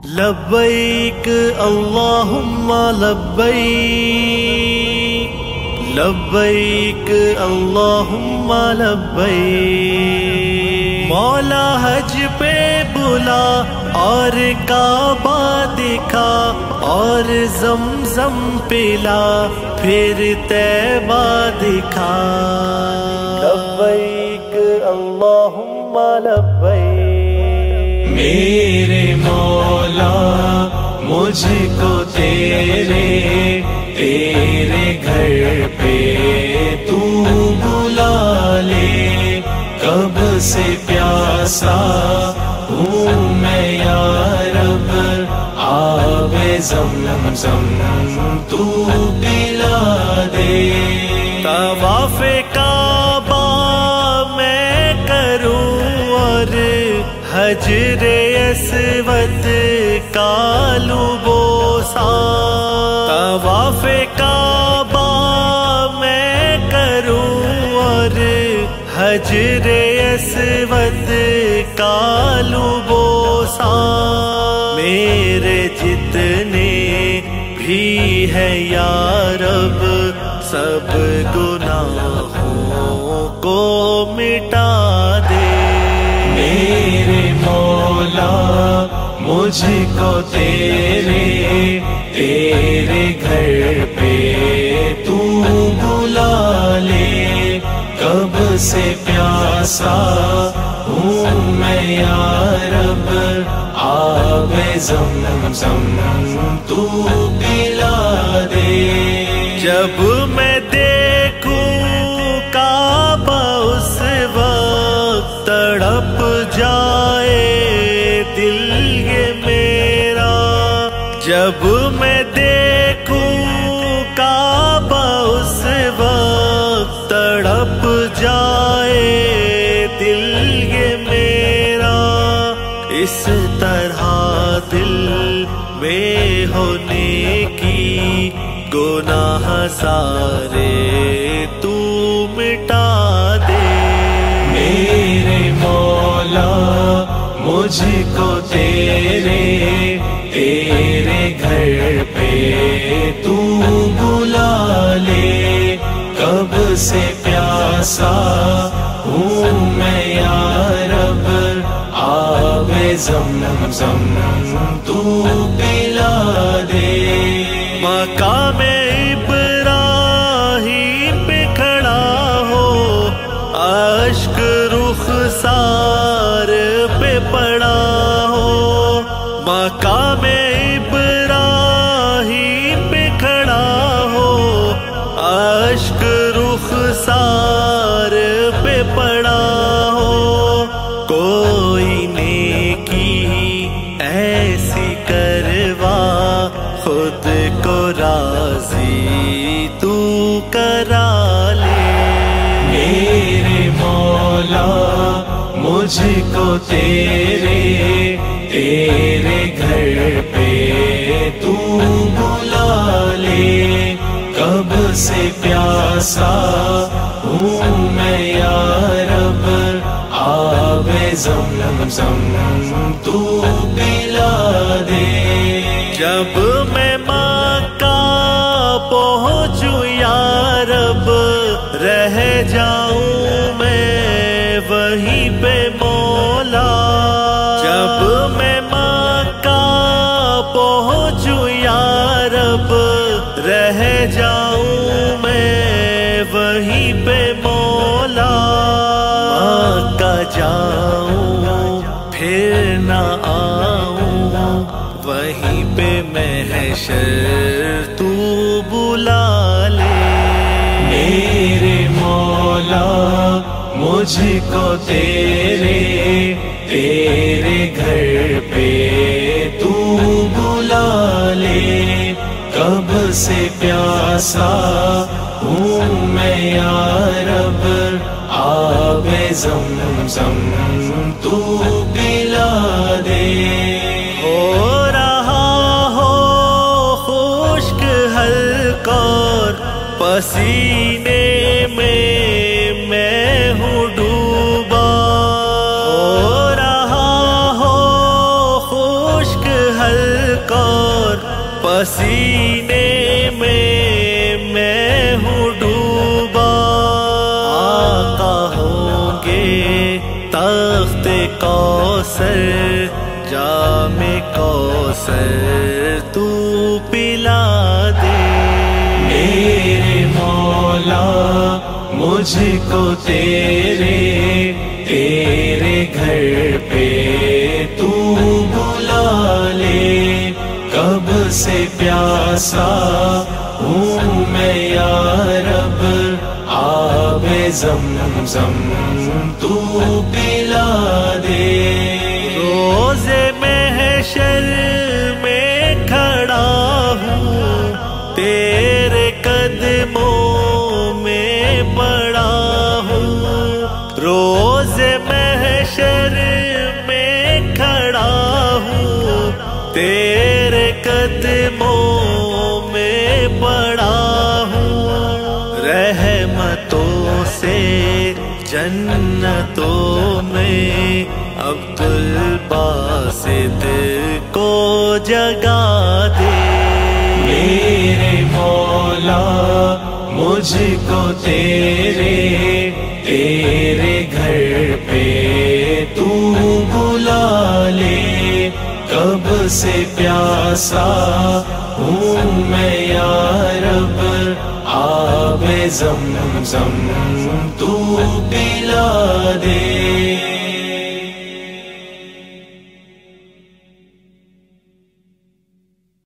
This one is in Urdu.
لبیک اللہم لبیک، لبیک اللہم لبیک۔ مولا حج پہ بلا اور کعبہ دکھا اور زمزم پلا پھر طیبہ دکھا۔ لبیک اللہم لبیک۔ میرے مولا مجھ کو تیرے گھر پہ تو بلا لے، کب سے پیاسا ہوں میں یا رب، آب زمزم تو پلا دے۔ طواف کعبہ میں کروں اور حجر اسود کا لوں بوسہ، طواف کعبہ میں کروں اور حجر اسود کا لوں بوسہ۔ میرے جتنے بھی ہے یا رب سب گناہوں کو مٹا دے۔ میرے مولا مجھ کو تیرے گھر پہ تو بلا لے، کب سے پیاسا ہوں میں یا رب، آب زمزم تو پلا دے۔ جب میں دیکھوں کعبہ اس وقت تڑپ جائے دل یہ میرا، جب میں دیکھوں کعبہ اس وقت تڑپ جائے دل یہ میرا۔ اس طرح دل میں ہونے کی گناہ سارے تو مٹا دے۔ میرے مولا مجھ کو تیرے گھر پہ تو بلا لے، کب سے پیاسا ہوں میں یا رب، آب زمزم تو پلا دے۔ مقام ابراہیم پہ کھڑا ہو، اشک رخسار پہ پڑا ہو، مقام ابراہیم پہ کھڑا ہو، اشک رخسار پہ پڑا ہو۔ کوئی نیکی ایسی کروا خود کو راضی تو کرا لے۔ میرے مولا مجھ کو تیرے گھر پہ تو بلا لے، کب سے پیاسا ہوں میں یا رب، آب زمزم تو پلا دے۔ جب میں مکہ پہنچوں یا رب، رہ جاؤں میں وہیں پہ مولا۔ جب میں مکہ پہنچوں یا رب، رہ جاؤں میں وہیں پہ مولا۔ مکہ جاؤں پھر نہ آؤں، وہیں پہ محشر تو بلا لے۔ میرے مولا مجھ کو تیرے گھر پہ تو بلا لے، کب سے پیاسا ہوں میں یا رب، آب زمزم تو پلا دے۔ ہو رہا ہو خشک حلق اور پسینے میں ہوں ڈوبا، ہو رہا ہو خشک حلق پسینے میں ہوں ڈوبا، آقا ہوں گے تخت کوثر، جام کوثر تو پلا دے۔ میرے مولا مجھ کو تیرے گھر پہ تو بلا لے، کب سے پیاسا ہوں میں یا رب، آب زمزم تو پلا دے۔ روز محشر میں کھڑا ہوں، تیرے قدموں میں پڑا ہوں، روز محشر میں کھڑا ہوں، تیرے قدموں میں پڑا ہوں، رحمتوں سے جنتوں میں عبد الباسط کو جگا دے۔ میرے مولا مجھ کو تیرے گھر پہ تو بلا لے، کب سے پیاسا ہوں میں یا رب، آب زمزم تو پلا دے۔